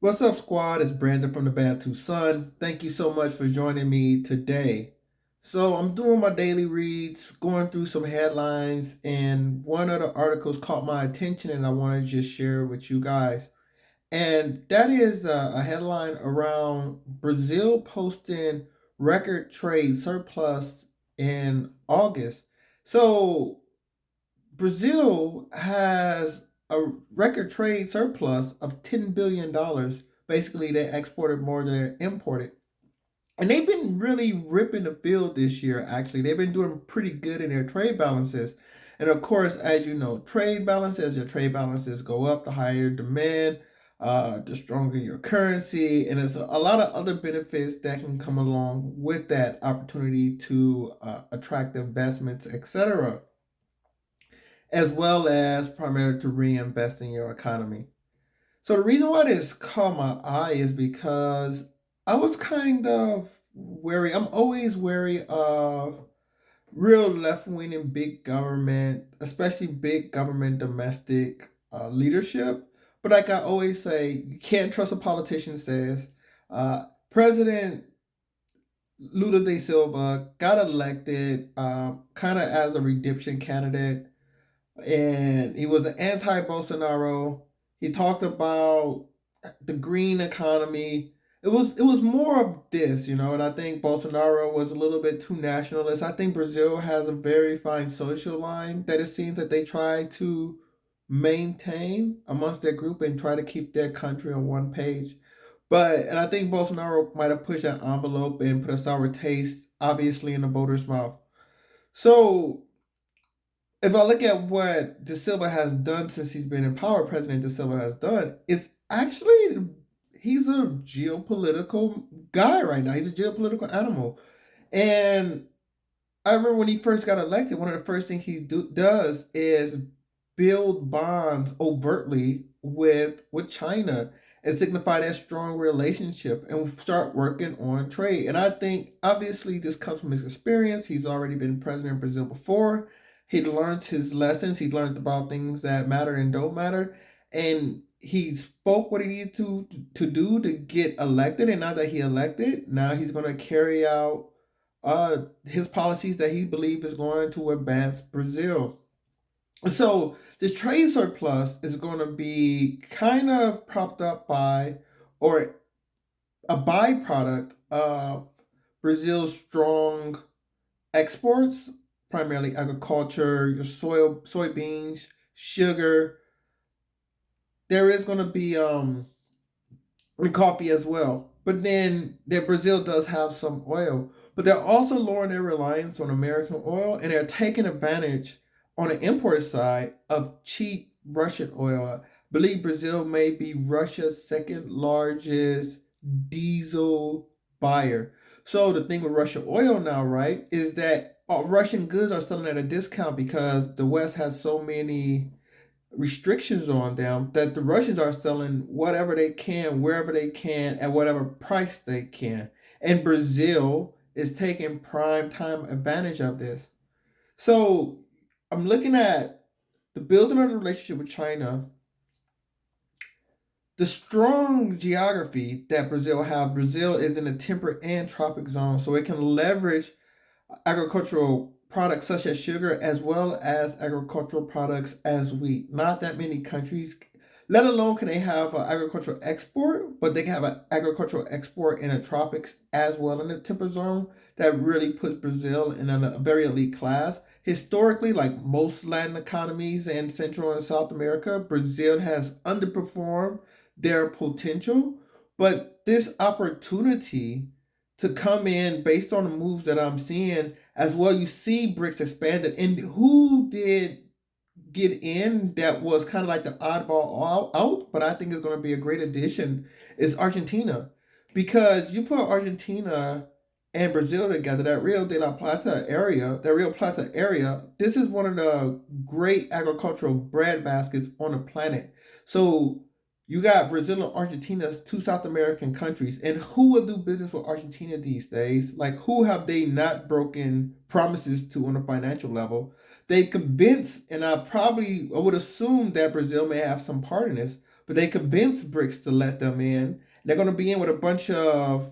What's up, squad? It's Brandon from the Bantu Sun. Thank you so much for joining me today. So, I'm doing my daily reads, going through some headlines, and one of the articles caught my attention, and I want to just share it with you guys. And that is a headline around Brazil posting record trade surplus in August. So, Brazil has a record trade surplus of $10 billion. Basically, they exported more than they imported. And they've been really ripping the field this year, actually. They've been doing pretty good in their trade balances. And of course, as you know, your trade balances go up, the higher demand, the stronger your currency. And there's a lot of other benefits that can come along with that opportunity to attract investments, etc., as well as primarily to reinvest in your economy. So the reason why this caught my eye is because I was kind of wary. I'm always wary of real left wing and big government, especially big government domestic leadership. But like I always say, you can't trust a politician says. President Lula da Silva got elected kind of as a redemption candidate, and he was an anti-Bolsonaro. He talked about the green economy. It was more of this, and I think Bolsonaro was a little bit too nationalist. I think Brazil has a very fine social line that it seems that they try to maintain amongst their group and try to keep their country on one page. And I think Bolsonaro might have pushed that envelope and put a sour taste, obviously, in the voters' mouth. So if I look at what De Silva has done since he's been in power, President De Silva has done, it's actually he's a geopolitical guy right now. He's a geopolitical animal. And I remember when he first got elected, one of the first things he does is build bonds overtly with China and signify that strong relationship and start working on trade. And I think obviously this comes from his experience. He's already been president of Brazil before. He learned his lessons. He learned about things that matter and don't matter. And he spoke what he needed to do to get elected. And now that he elected, now he's going to carry out his policies that he believes is going to advance Brazil. So this trade surplus is going to be kind of propped up by, or a byproduct of, Brazil's strong exports, primarily agriculture, your soybeans, sugar. There is going to be coffee as well. But then that Brazil does have some oil, but they're also lowering their reliance on American oil, and they're taking advantage on the import side of cheap Russian oil. I believe Brazil may be Russia's second largest diesel buyer. So the thing with Russian oil now, right, is that Russian goods are selling at a discount because the West has so many restrictions on them that the Russians are selling whatever they can, wherever they can, at whatever price they can. And Brazil is taking prime time advantage of this. So I'm looking at the building of the relationship with China, the strong geography that Brazil have. Brazil is in a temperate and tropic zone, so it can leverage agricultural products such as sugar as well as agricultural products as wheat. Not that many countries, let alone can they have an agricultural export, but they can have an agricultural export in the tropics as well in the temperate zone. That really puts Brazil in a very elite class. Historically, like most Latin economies in Central and South America, Brazil has underperformed their potential. But this opportunity to come in based on the moves that I'm seeing as well, you see BRICS expanded. And who did get in that was kind of like the oddball out, but I think is going to be a great addition, is Argentina. Because you put Argentina and Brazil together, that Rio Plata area, this is one of the great agricultural breadbaskets on the planet. So you got Brazil and Argentina, two South American countries, and who will do business with Argentina these days? Like, who have they not broken promises to on a financial level? They convinced, and I would assume that Brazil may have some part in this, but they convinced BRICS to let them in. They're going to be in with a bunch of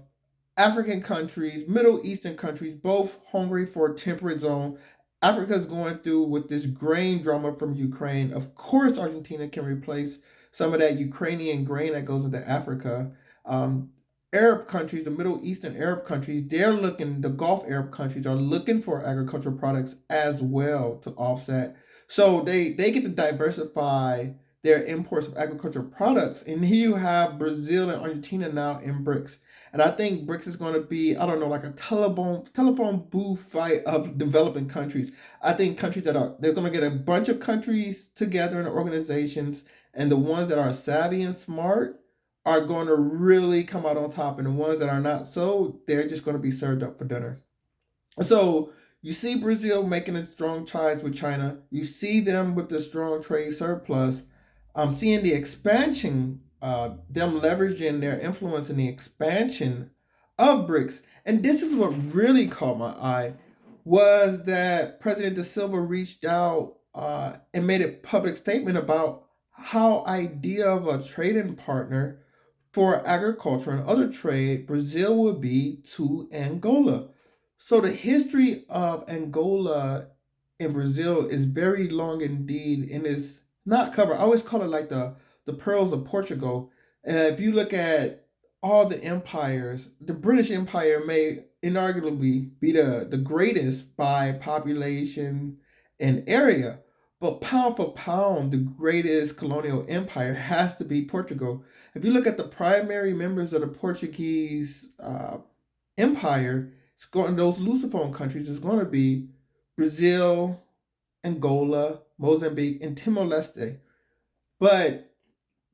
African countries, Middle Eastern countries, both hungry for a temperate zone. Africa's going through with this grain drama from Ukraine. Of course, Argentina can replace some of that Ukrainian grain that goes into Africa. Um, Arab countries, the Middle Eastern Arab countries, the Gulf Arab countries are looking for agricultural products as well to offset. So they get to diversify their imports of agricultural products. And here you have Brazil and Argentina now in BRICS. And I think BRICS is going to be, I don't know, like a telephone booth fight of developing countries. I think countries they're going to get a bunch of countries together in organizations, and the ones that are savvy and smart are going to really come out on top, and the ones that are not so, they're just going to be served up for dinner. So you see Brazil making a strong ties with China. You see them with the strong trade surplus. I'm seeing the expansion, them leveraging their influence in the expansion of BRICS. And this is what really caught my eye was that President Da Silva reached out and made a public statement about how idea of a trading partner for agriculture and other trade Brazil would be to Angola. So the history of Angola and Brazil is very long indeed, and is not covered. I always call it like the pearls of Portugal. If you look at all the empires, the British Empire may inarguably be the greatest by population and area, but pound for pound, the greatest colonial empire has to be Portugal. If you look at the primary members of the Portuguese empire, it's going those Lusophone countries is going to be Brazil, Angola, Mozambique, and Timor Leste. But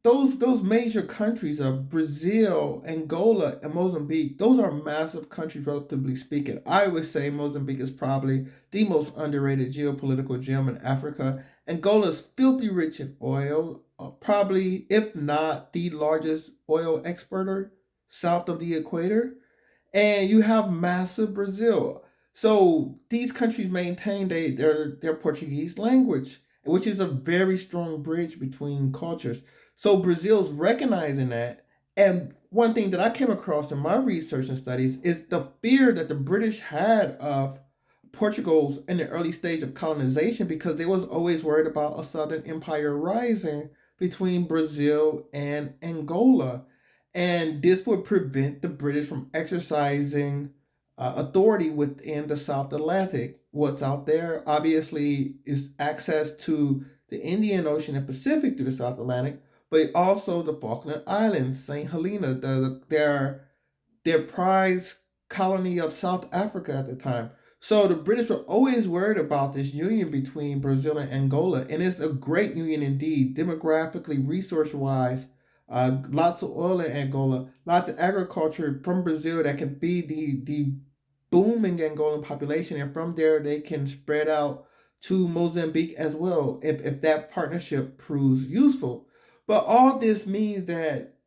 those major countries of Brazil, Angola, and Mozambique, those are massive countries relatively speaking. I would say Mozambique is probably the most underrated geopolitical gem in Africa. Angola is filthy rich in oil, probably, if not the largest oil exporter south of the equator. And you have massive Brazil. So these countries maintain their Portuguese language, which is a very strong bridge between cultures. So Brazil's recognizing that. And one thing that I came across in my research and studies is the fear that the British had of Portugal's in the early stage of colonization, because they was always worried about a southern empire rising between Brazil and Angola. And this would prevent the British from exercising authority within the South Atlantic. What's out there, obviously, is access to the Indian Ocean and Pacific through the South Atlantic, but also the Falkland Islands, St. Helena, their prized colony of South Africa at the time. So the British were always worried about this union between Brazil and Angola, and it's a great union indeed, demographically, resource-wise. Lots of oil in Angola, lots of agriculture from Brazil that can feed the booming Angolan population, and from there they can spread out to Mozambique as well if that partnership proves useful. But all this means that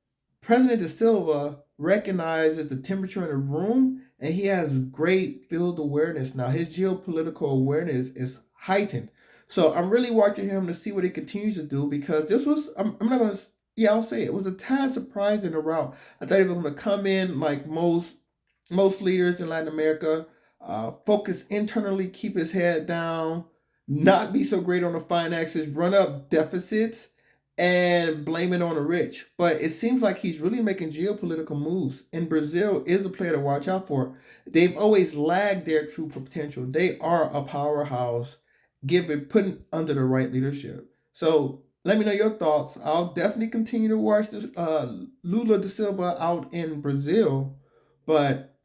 President Da Silva recognizes the temperature in the room, and he has great field awareness now. His geopolitical awareness is heightened. So I'm really watching him to see what he continues to do, because this was, I'm not going to, yeah, I'll say it was a tad surprising the route. I thought he was going to come in like most leaders in Latin America, focus internally, keep his head down, not be so great on the finances, run up deficits, and blame it on the rich. But it seems like he's really making geopolitical moves, and Brazil is a player to watch out for. They've always lagged their true potential. They are a powerhouse, given put under the right leadership. So let me know your thoughts. I'll definitely continue to watch this Lula da Silva out in Brazil, but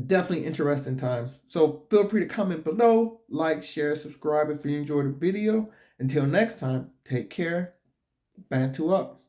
definitely interesting times. So feel free to comment below, like, share, subscribe if you enjoyed the video. Until next time, take care. Bantu up.